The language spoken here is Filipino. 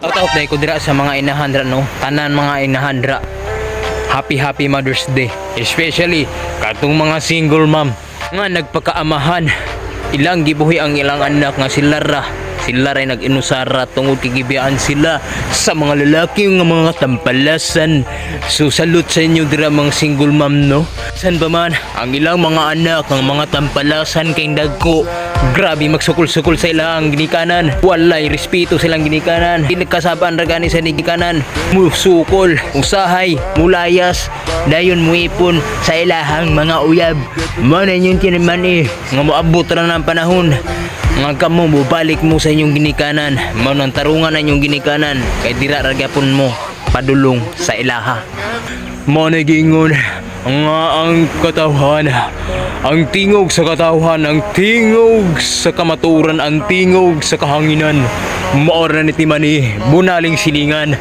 Shout out dahil ko dira sa mga inahandra no. Tanan mga inahandra. Happy Mother's Day. Especially katong mga single mom nga nagpakaamahan. Ilang gibuhi ang ilang anak nga sila ra. Sila ray nag-inusara tungod kigibiyaan sila sa mga lalaki nga mga tampalasan. So salute sa inyo dira mga single mom no. San ba man ang ilang mga anak ng mga tampalasan kay dagko. Grabe magsukol-sukol sa ilang ginikanan. Walay respeto silang ginikanan. Di nagkasabaan ra gani sa ginikanan. Musukol, usahay, mulayas, dayon muipon sa ilahang mga uyab. Mo na yung tinaman nga moabot ra ng panahon. Nga kamo balik mo sa inyong ginikanan. Mao nang tarungan na inyong ginikanan kay dira ra gyapon mo padulong sa ilaha. Mo na gingon nga ang katawhan, ang tingog sa katawhan, ang tingog sa kamaturan, ang tingog sa kahanginan. Maora ni timani bunaling silingan.